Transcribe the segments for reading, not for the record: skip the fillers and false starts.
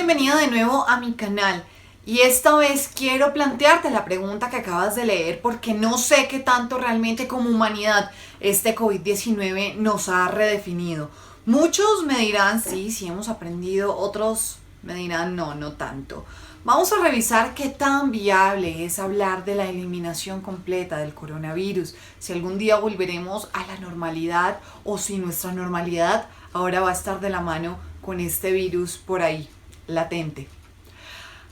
bienvenida de nuevo a mi canal y esta vez quiero plantearte la pregunta que acabas de leer porque no sé qué tanto realmente como humanidad este COVID-19 nos ha redefinido. Muchos me dirán sí hemos aprendido, otros me dirán no tanto. Vamos a revisar qué tan viable es hablar de la eliminación completa del coronavirus, si algún día volveremos a la normalidad o si nuestra normalidad ahora va a estar de la mano con este virus por ahí, latente.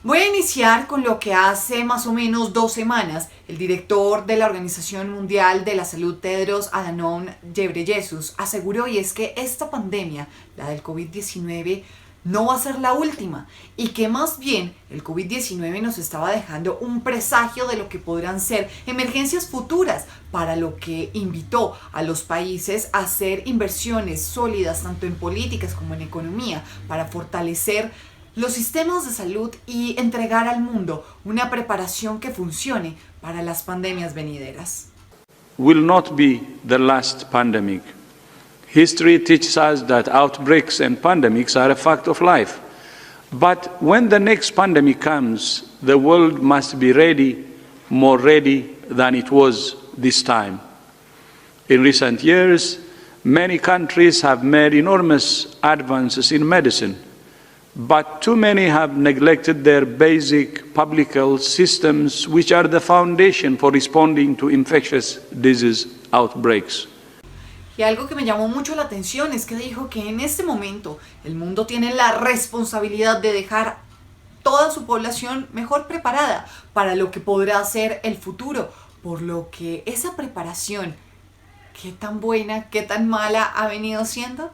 Voy a iniciar con lo que hace más o menos 2 semanas el director de la Organización Mundial de la Salud, Tedros Adhanom Ghebreyesus, aseguró, y es que esta pandemia, la del COVID-19, no va a ser la última y que más bien el COVID-19 nos estaba dejando un presagio de lo que podrán ser emergencias futuras, para lo que invitó a los países a hacer inversiones sólidas tanto en políticas como en economía para fortalecer los sistemas de salud y entregar al mundo una preparación que funcione para las pandemias venideras. Will not be the last pandemic. History teaches us that outbreaks and pandemics are a fact of life. But when the next pandemic comes, the world must be ready, more ready than it was this time. In recent years, many countries have made enormous advances in medicine, but too many have neglected their basic public health systems, which are the foundation for responding to infectious disease outbreaks. Y algo que me llamó mucho la atención es que dijo que en este momento el mundo tiene la responsabilidad de dejar toda su población mejor preparada para lo que podrá ser el futuro, por lo que esa preparación, ¿qué tan buena, qué tan mala ha venido siendo?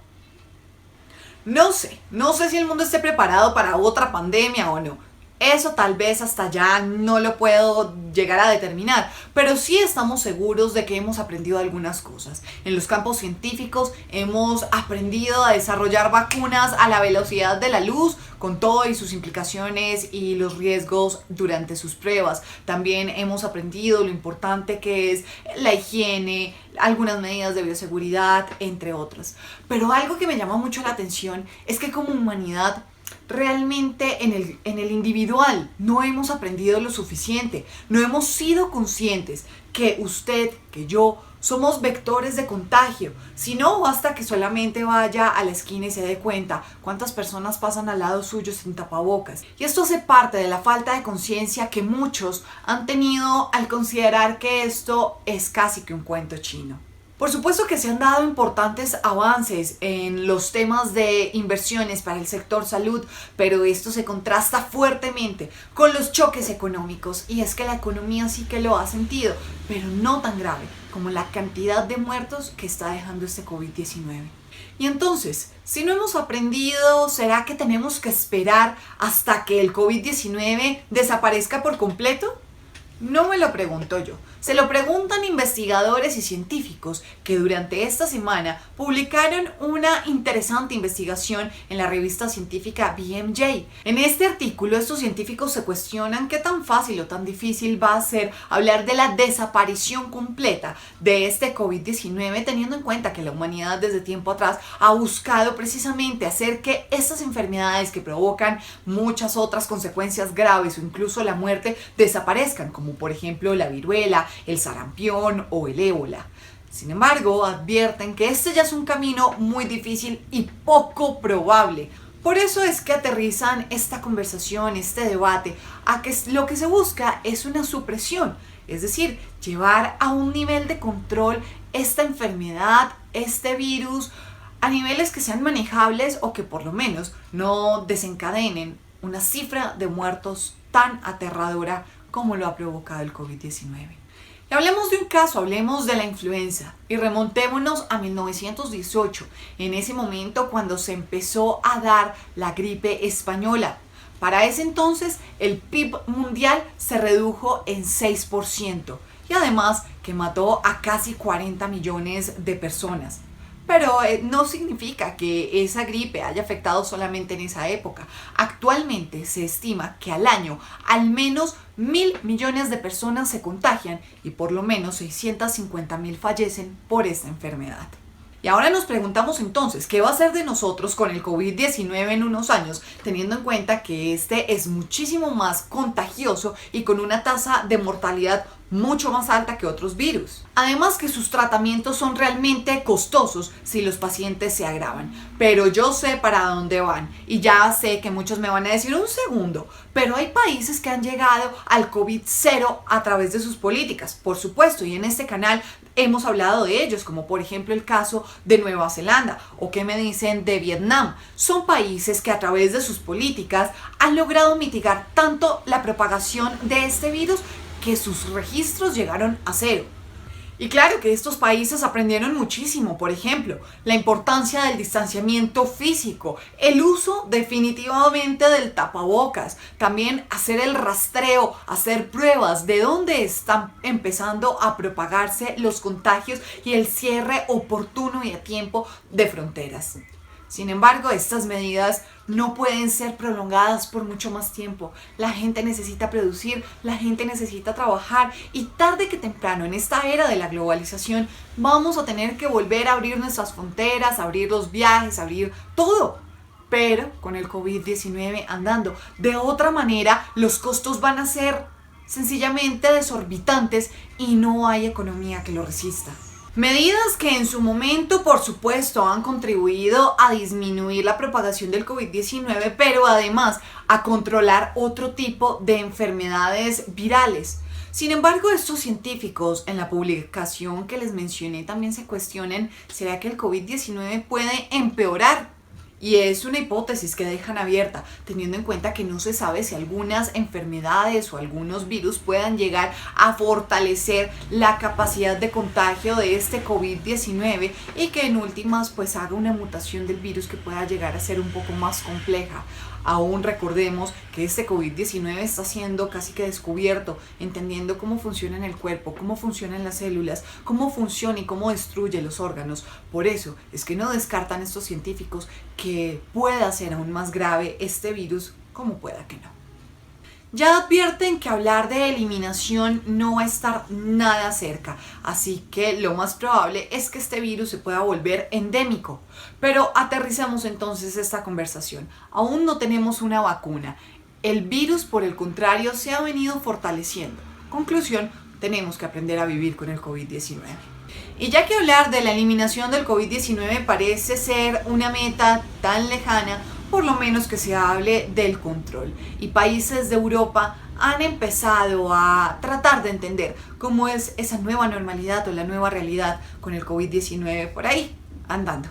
No sé si el mundo esté preparado para otra pandemia o no. Eso tal vez hasta ya no lo puedo llegar a determinar, pero sí estamos seguros de que hemos aprendido algunas cosas. En los campos científicos hemos aprendido a desarrollar vacunas a la velocidad de la luz, con todo y sus implicaciones y los riesgos durante sus pruebas. También hemos aprendido lo importante que es la higiene, algunas medidas de bioseguridad, entre otras. Pero algo que me llama mucho la atención es que como humanidad realmente en el individual no hemos aprendido lo suficiente, no hemos sido conscientes que usted, que yo, somos vectores de contagio. Si no, basta que solamente vaya a la esquina y se dé cuenta cuántas personas pasan al lado suyo sin tapabocas. Y esto hace parte de la falta de conciencia que muchos han tenido al considerar que esto es casi que un cuento chino. Por supuesto que se han dado importantes avances en los temas de inversiones para el sector salud, pero esto se contrasta fuertemente con los choques económicos, y es que la economía sí que lo ha sentido, pero no tan grave como la cantidad de muertos que está dejando este COVID-19. Y entonces, si no hemos aprendido, ¿será que tenemos que esperar hasta que el COVID-19 desaparezca por completo? No me lo pregunto yo, se lo preguntan investigadores y científicos que durante esta semana publicaron una interesante investigación en la revista científica BMJ. En este artículo estos científicos se cuestionan qué tan fácil o tan difícil va a ser hablar de la desaparición completa de este COVID-19, teniendo en cuenta que la humanidad desde tiempo atrás ha buscado precisamente hacer que estas enfermedades que provocan muchas otras consecuencias graves o incluso la muerte desaparezcan, como por ejemplo la viruela, el sarampión o el ébola. Sin embargo, advierten que este ya es un camino muy difícil y poco probable. Por eso es que aterrizan esta conversación, este debate, a que lo que se busca es una supresión, es decir, llevar a un nivel de control esta enfermedad, este virus, a niveles que sean manejables o que por lo menos no desencadenen una cifra de muertos tan aterradora como lo ha provocado el COVID-19. Y hablemos de un caso, hablemos de la influenza y remontémonos a 1918, en ese momento cuando se empezó a dar la gripe española. Para ese entonces el PIB mundial se redujo en 6% y además que mató a casi 40 millones de personas. Pero no significa que esa gripe haya afectado solamente en esa época. Actualmente se estima que al año al menos 1.000 millones de personas se contagian y por lo menos 650.000 fallecen por esta enfermedad. Y ahora nos preguntamos entonces, ¿qué va a ser de nosotros con el COVID-19 en unos años, teniendo en cuenta que este es muchísimo más contagioso y con una tasa de mortalidad mucho más alta que otros virus? Además que sus tratamientos son realmente costosos si los pacientes se agravan. Pero yo sé para dónde van y ya sé que muchos me van a decir un segundo, pero hay países que han llegado al COVID-0 a través de sus políticas, por supuesto, y en este canal hemos hablado de ellos, como por ejemplo el caso de Nueva Zelanda o qué me dicen de Vietnam. Son países que a través de sus políticas han logrado mitigar tanto la propagación de este virus que sus registros llegaron a 0. Y claro que estos países aprendieron muchísimo, por ejemplo, la importancia del distanciamiento físico, el uso definitivamente del tapabocas, también hacer el rastreo, hacer pruebas de dónde están empezando a propagarse los contagios y el cierre oportuno y a tiempo de fronteras. Sin embargo, estas medidas no pueden ser prolongadas por mucho más tiempo. La gente necesita producir, la gente necesita trabajar y tarde que temprano en esta era de la globalización vamos a tener que volver a abrir nuestras fronteras, abrir los viajes, abrir todo. Pero con el COVID-19 andando de otra manera, los costos van a ser sencillamente desorbitantes y no hay economía que lo resista. Medidas que en su momento, por supuesto, han contribuido a disminuir la propagación del COVID-19, pero además a controlar otro tipo de enfermedades virales. Sin embargo, estos científicos en la publicación que les mencioné también se cuestionan, ¿será que el COVID-19 puede empeorar? Y es una hipótesis que dejan abierta, teniendo en cuenta que no se sabe si algunas enfermedades o algunos virus puedan llegar a fortalecer la capacidad de contagio de este COVID-19 y que en últimas pues haga una mutación del virus que pueda llegar a ser un poco más compleja. Aún recordemos que este COVID-19 está siendo casi que descubierto, entendiendo cómo funciona en el cuerpo, cómo funcionan las células, cómo funciona y cómo destruye los órganos. Por eso es que no descartan estos científicos que pueda ser aún más grave este virus, como pueda que no. Ya advierten que hablar de eliminación no va a estar nada cerca, así que lo más probable es que este virus se pueda volver endémico. Pero aterricemos entonces esta conversación. Aún no tenemos una vacuna. El virus, por el contrario, se ha venido fortaleciendo. Conclusión, tenemos que aprender a vivir con el COVID-19. Y ya que hablar de la eliminación del COVID-19 parece ser una meta tan lejana, por lo menos que se hable del control. Y países de Europa han empezado a tratar de entender cómo es esa nueva normalidad o la nueva realidad con el COVID-19 por ahí andando.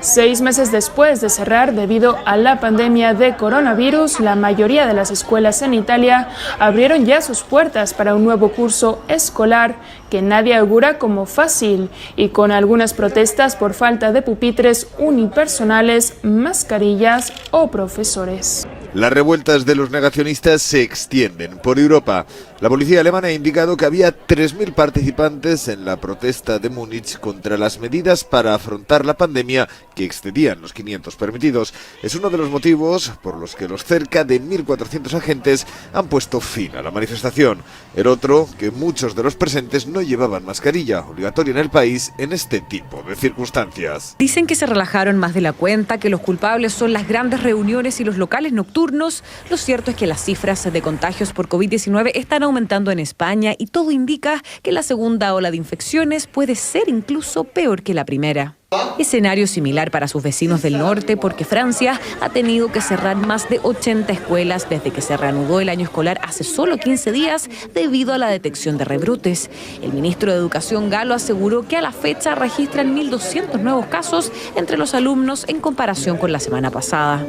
6 meses después de cerrar debido a la pandemia de coronavirus, la mayoría de las escuelas en Italia abrieron ya sus puertas para un nuevo curso escolar que nadie augura como fácil y con algunas protestas por falta de pupitres unipersonales, mascarillas o profesores. Las revueltas de los negacionistas se extienden por Europa. La policía alemana ha indicado que había 3.000 participantes en la protesta de Múnich contra las medidas para afrontar la pandemia que excedían los 500 permitidos. Es uno de los motivos por los que los cerca de 1.400 agentes han puesto fin a la manifestación. El otro, que muchos de los presentes no llevaban mascarilla, obligatoria en el país en este tipo de circunstancias. Dicen que se relajaron más de la cuenta, que los culpables son las grandes reuniones y los locales nocturnos. Lo cierto es que las cifras de contagios por COVID-19 están aumentando en España y todo indica que la segunda ola de infecciones puede ser incluso peor que la primera. Escenario similar para sus vecinos del norte porque Francia ha tenido que cerrar más de 80 escuelas desde que se reanudó el año escolar hace solo 15 días debido a la detección de rebrotes. El ministro de Educación galo aseguró que a la fecha registran 1.200 nuevos casos entre los alumnos en comparación con la semana pasada.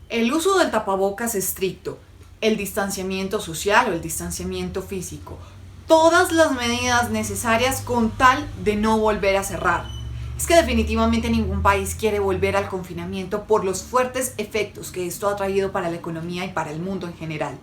El uso del tapabocas estricto, el distanciamiento social o el distanciamiento físico, todas las medidas necesarias con tal de no volver a cerrar. Es que definitivamente ningún país quiere volver al confinamiento por los fuertes efectos que esto ha traído para la economía y para el mundo en general.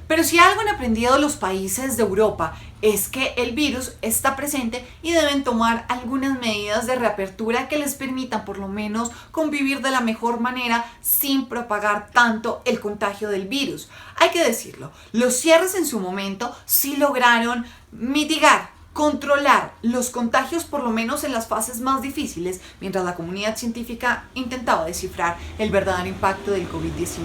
Pero si algo han aprendido los países de Europa es que el virus está presente y deben tomar algunas medidas de reapertura que les permitan por lo menos convivir de la mejor manera sin propagar tanto el contagio del virus. Hay que decirlo, los cierres en su momento sí lograron mitigar controlar los contagios por lo menos en las fases más difíciles, mientras la comunidad científica intentaba descifrar el verdadero impacto del COVID-19.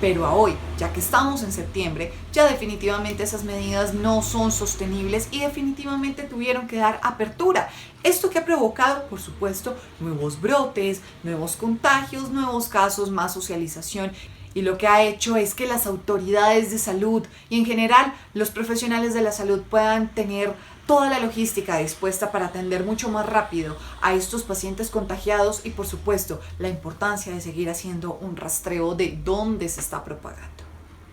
Pero a hoy, ya que estamos en septiembre, ya definitivamente esas medidas no son sostenibles y definitivamente tuvieron que dar apertura. Esto que ha provocado, por supuesto, nuevos brotes, nuevos contagios, nuevos casos, más socialización. Y lo que ha hecho es que las autoridades de salud y en general los profesionales de la salud puedan tener toda la logística dispuesta para atender mucho más rápido a estos pacientes contagiados y por supuesto la importancia de seguir haciendo un rastreo de dónde se está propagando.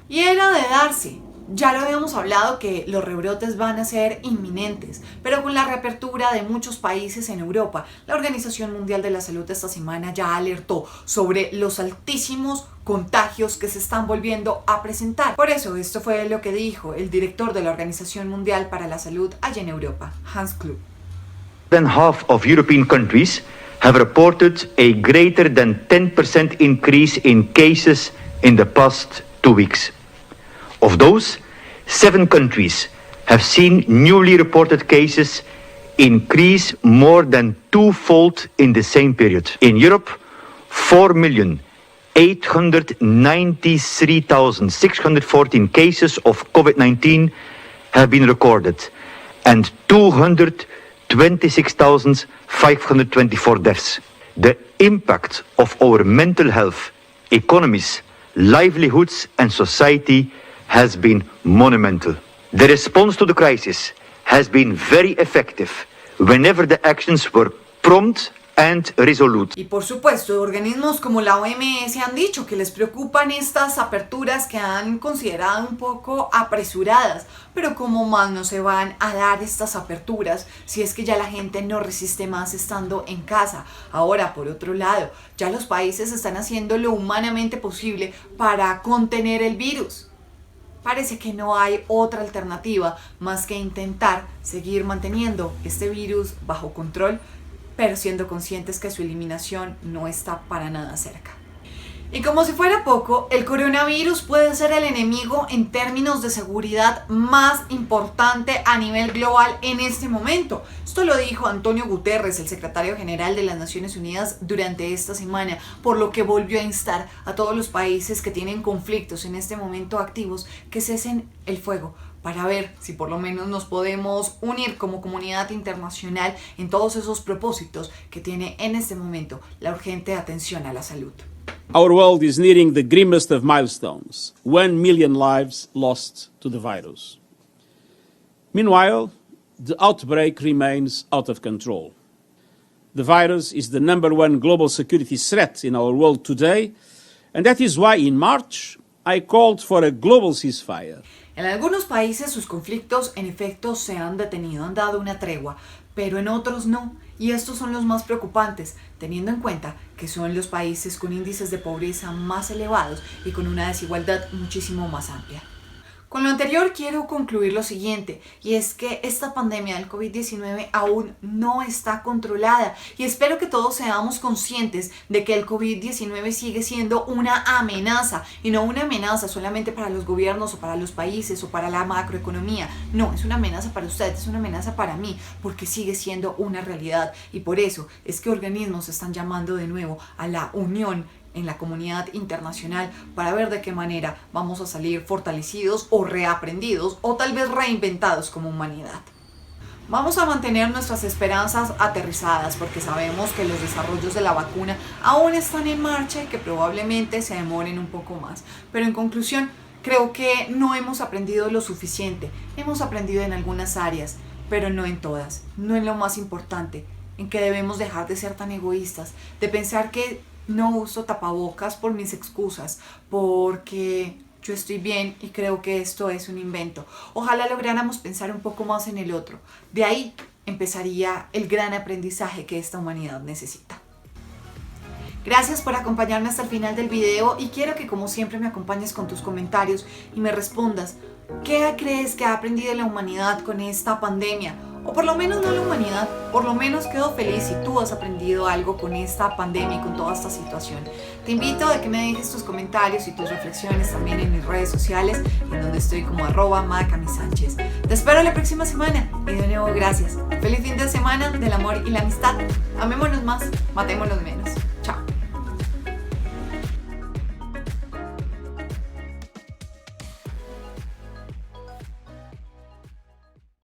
Y era de darse. Ya lo habíamos hablado que los rebrotes van a ser inminentes, pero con la reapertura de muchos países en Europa, la Organización Mundial de la Salud esta semana ya alertó sobre los altísimos contagios que se están volviendo a presentar. Por eso, esto fue lo que dijo el director de la Organización Mundial para la Salud allá en Europa, Hans Kluge. More than half of European countries have reported a greater than 10% increase in cases in the past 2 weeks. Of those, 7 countries have seen newly reported cases increase more than 2-fold in the same period. In Europe, 4,893,614 cases of COVID-19 have been recorded and 226,524 deaths. The impact of our mental health, economies, livelihoods and society has been monumental. The response to the crisis has been very effective whenever the actions were prompt and resolute. Y por supuesto, organismos como la OMS han dicho que les preocupan estas aperturas que han considerado un poco apresuradas, pero ¿cómo más no se van a dar estas aperturas si es que ya la gente no resiste más estando en casa? Ahora, por otro lado, ya los países están haciendo lo humanamente posible para contener el virus. Parece que no hay otra alternativa más que intentar seguir manteniendo este virus bajo control, pero siendo conscientes que su eliminación no está para nada cerca. Y como si fuera poco, el coronavirus puede ser el enemigo en términos de seguridad más importante a nivel global en este momento. Esto lo dijo Antonio Guterres, el secretario general de las Naciones Unidas, durante esta semana, por lo que volvió a instar a todos los países que tienen conflictos en este momento activos que cesen el fuego, para ver si por lo menos nos podemos unir como comunidad internacional en todos esos propósitos que tiene en este momento la urgente atención a la salud. Our world is nearing the grimmest of milestones, 1 million lives lost to the virus. Meanwhile, the outbreak remains out of control. The virus is the #1 global security threat in our world today, and that is why in March I called for a global ceasefire. En algunos países sus conflictos en efecto se han detenido, han dado una tregua, pero en otros no, y estos son los más preocupantes, teniendo en cuenta que son los países con índices de pobreza más elevados y con una desigualdad muchísimo más amplia. Con lo anterior quiero concluir lo siguiente, y es que esta pandemia del COVID-19 aún no está controlada y espero que todos seamos conscientes de que el COVID-19 sigue siendo una amenaza y no una amenaza solamente para los gobiernos o para los países o para la macroeconomía. No, es una amenaza para ustedes, es una amenaza para mí, porque sigue siendo una realidad y por eso es que organismos están llamando de nuevo a la unión en la comunidad internacional para ver de qué manera vamos a salir fortalecidos o reaprendidos o tal vez reinventados como humanidad. Vamos a mantener nuestras esperanzas aterrizadas porque sabemos que los desarrollos de la vacuna aún están en marcha y que probablemente se demoren un poco más. Pero en conclusión, creo que no hemos aprendido lo suficiente. Hemos aprendido en algunas áreas, pero no en todas, no en lo más importante, en que debemos dejar de ser tan egoístas, de pensar que no uso tapabocas por mis excusas, porque yo estoy bien y creo que esto es un invento. Ojalá lográramos pensar un poco más en el otro. De ahí empezaría el gran aprendizaje que esta humanidad necesita. Gracias por acompañarme hasta el final del video y quiero que como siempre me acompañes con tus comentarios y me respondas ¿qué crees que ha aprendido la humanidad con esta pandemia? o por lo menos no la humanidad. Por lo menos quedo feliz si tú has aprendido algo con esta pandemia y con toda esta situación. Te invito a que me dejes tus comentarios y tus reflexiones también en mis redes sociales, en donde estoy como @madacamisánchez. Te espero la próxima semana y de nuevo gracias. Feliz fin de semana del amor y la amistad. Amémonos más, matémonos menos.